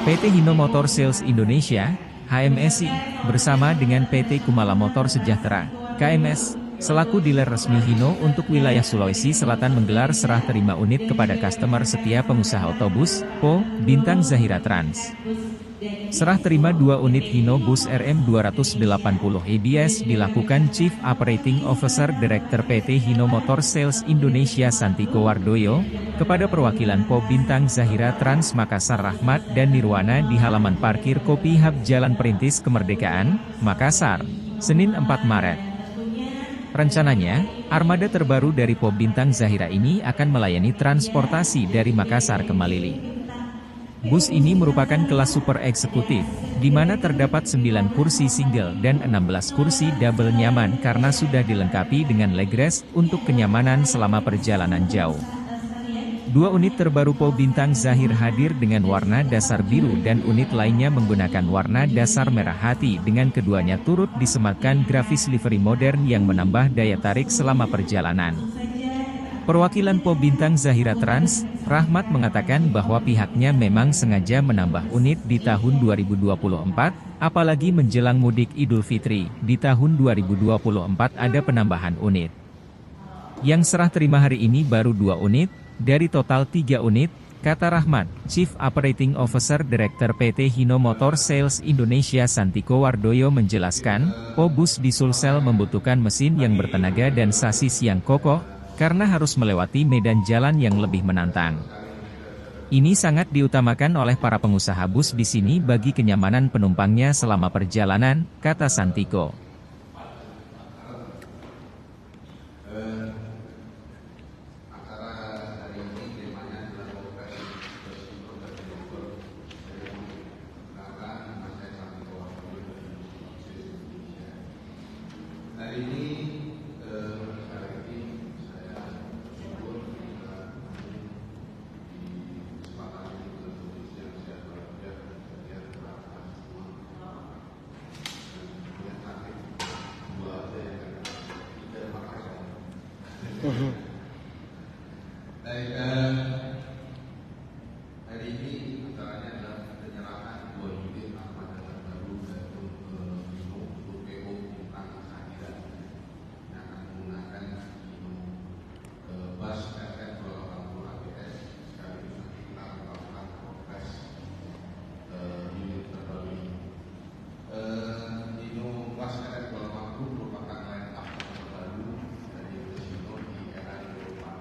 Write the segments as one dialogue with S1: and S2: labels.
S1: PT Hino Motor Sales Indonesia, HMSI, bersama dengan PT Kumala Motor Sejahtera, KMS, selaku dealer resmi Hino untuk wilayah Sulawesi Selatan menggelar serah terima unit kepada customer setia pengusaha otobus, PO, Bintang Zahira Trans. Serah terima 2 unit Hino Bus RM280 EBS dilakukan Chief Operating Officer Director PT Hino Motor Sales Indonesia Santiko Wardoyo, kepada perwakilan PO Bintang Zahira Trans Makassar Rahmat dan Nirwana di halaman parkir Kopi Hub Jalan Perintis Kemerdekaan, Makassar, Senin 4 Maret. Rencananya, armada terbaru dari PO Bintang Zahira ini akan melayani transportasi dari Makassar ke Malili. Bus ini merupakan kelas super eksekutif, di mana terdapat 9 kursi single dan 16 kursi double nyaman karena sudah dilengkapi dengan leg rest untuk kenyamanan selama perjalanan jauh. 2 unit terbaru PO Bintang Zahir hadir dengan warna dasar biru dan unit lainnya menggunakan warna dasar merah hati dengan keduanya turut disematkan grafis livery modern yang menambah daya tarik selama perjalanan. Perwakilan PO Bintang Zahira Trans, Rahmat mengatakan bahwa pihaknya memang sengaja menambah unit di tahun 2024, apalagi menjelang mudik Idul Fitri, di tahun 2024 ada penambahan unit. Yang serah terima hari ini baru 2 unit, dari total 3 unit, kata Rahmat, Chief Operating Officer Director PT Hino Motor Sales Indonesia Santiko Wardoyo menjelaskan, PO Bus di Sulsel membutuhkan mesin yang bertenaga dan sasis yang kokoh, karena harus melewati medan jalan yang lebih menantang. Ini sangat diutamakan oleh para pengusaha bus di sini bagi kenyamanan penumpangnya selama perjalanan, kata Santiko.
S2: Baik, hari ini acaranya adalah penyerahan 2 unit armada terbaru yaitu Hino untuk PO Bintang Zahira yang akan menggunakan Hino Bus RM280 ABS sekaligus nanti kita melakukan progres unit terbaru ini. Hino Bus RM280 merupakan line up terbaru dari Hino di era Eropa.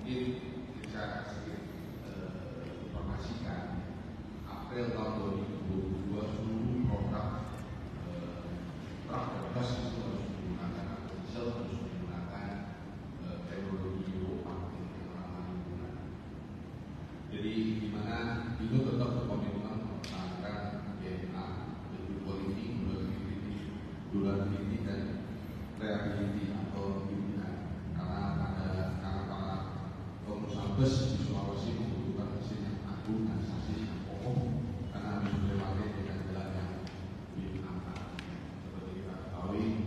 S2: Mungkin bisa kasih informasikan April tahun 2022 seluruh produk truk dan bus itu harus menggunakan diesel, harus menggunakan teknologi Eropa yang ramah lingkungan. Jadi di mana itu tetap berkomitmen mempertahankan DNA, quality, durability dan reliability atau hubungan. Bus di Sulawesi membutuhkan mesin yang agung dan sasis yang kokoh karena harus melewati dengan jalan yang lebih aman. Seperti kita ketahui,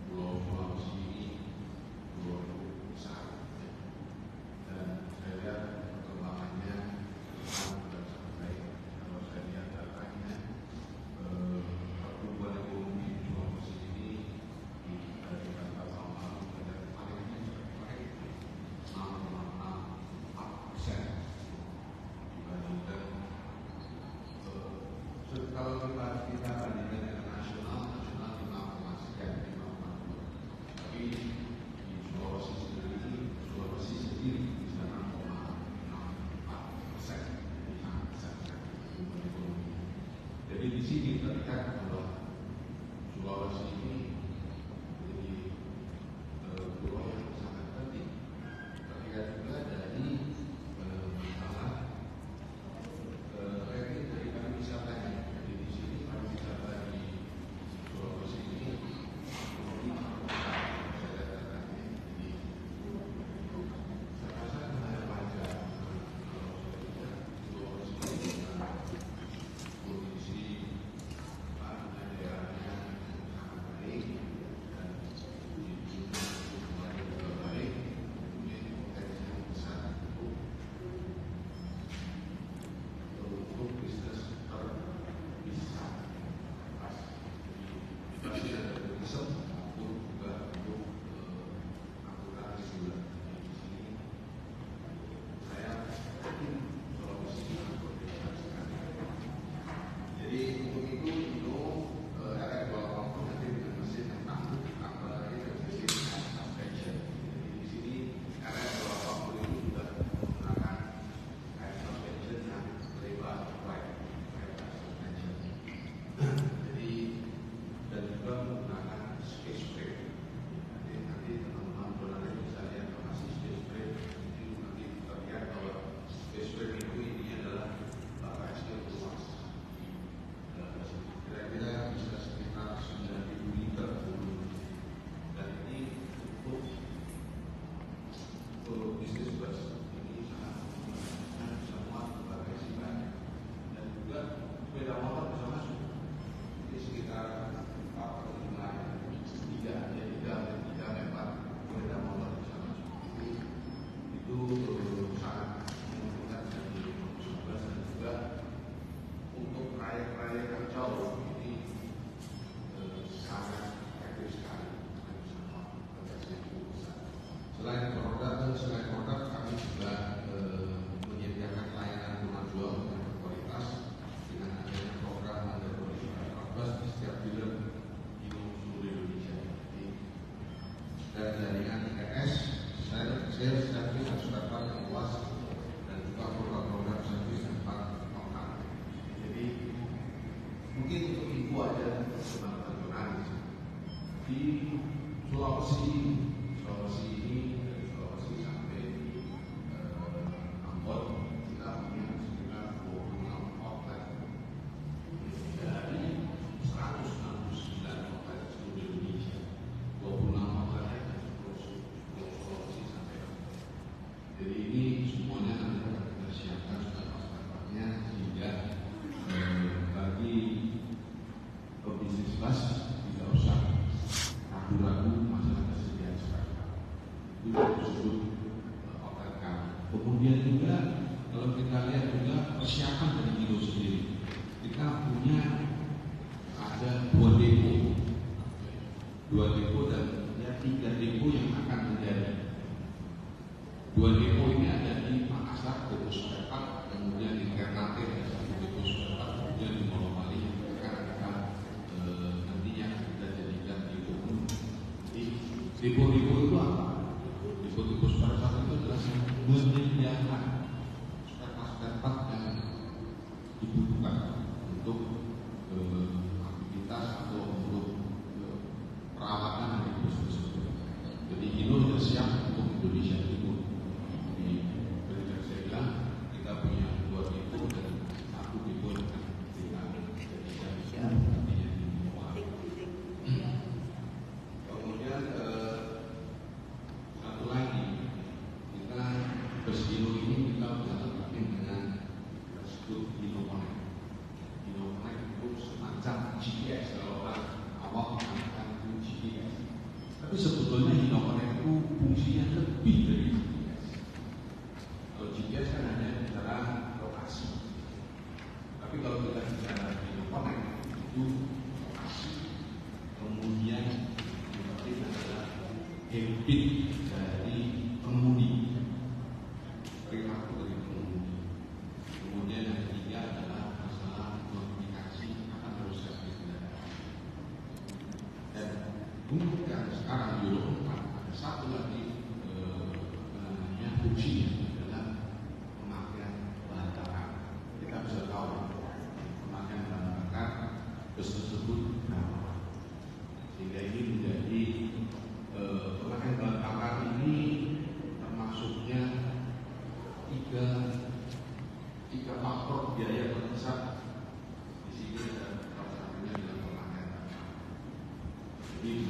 S2: Pulau Sulawesi ini pulau besar, dan saya lihat perkembangannya sudah sangat baik. Kalau saya lihat datanya, pertumbuhan ekonomi di Sulawesi ini dari kata tahun lalu dan paling 6,6%, di dan jaringan IKS, servis harus dapat yang luas dan juga program-program servis tempat lokal. Jadi mungkin untuk info aja teman-teman jurnalis di Sulawesi ini dari Sulawesi sampai di Ambon kita punya sekitar 26 outlet dari 169 outlet seluruh Indonesia. 26 outletnya terus Sulawesi sampai Ambon. Jadi ini semuanya nanti akan kita siapkan sudah pas-pasnya sehingga bagi pebisnis bus tidak usah ragu-ragu masalah kesediaan spare. Itu disebut outlet kami. Kemudian juga kalau kita lihat juga persiapan dari Hino sendiri, kita punya ada 2 depo dan 3 depo yang akan menjadi. 2 depo ini ada di Makassar, depo spare part, kemudian di Ternate ada 1 depo spare part, kemudian di Molomali yang akan nantinya kita jadikan depo. Jadi depo-depo itu apa? Depo-depo spare part itu adalah menyediakan spare part yang dibutuhkan untuk aktivitas atau untuk perawatan dari bus tersebut. Jadi Hino sudah siap untuk Indonesia Timur. Jadi seperti yang saya bilang, kita punya 2 depo dan 1 depo yang akan kita jadikan nantinya di Molomali. Kemudian satu lagi, kita bus Hino ini kita sudah tergabung dengan disebut Hino Connect. Hino Connect itu semacam GPS, kalau orang awam mengatakan itu GPS. Tapi sebetulnya Hino Connect itu fungsinya lebih dari GPS. Kalau GPS kan hanya bicara lokasi. Tapi kalau kita bicara Hino Connect itu lokasi, kemudian yang penting adalah habit dari pengemudi, perilaku dari pengemudi. Kemudian yang ketiga adalah masalah notifikasi akan harus servis kendaraan. Dan untuk yang sekarang Euro 4 ada satu lagi fungsinya adalah pemakaian bahan bakar. Kita bisa tahu pemakaian bahan bakar bus tersebut berapa. Sehingga ini menjadi pemakaian bahan bakar ini termasuknya tiga faktor biaya terbesar di sini, dan salah satunya adalah pemakaian bakar. Jadi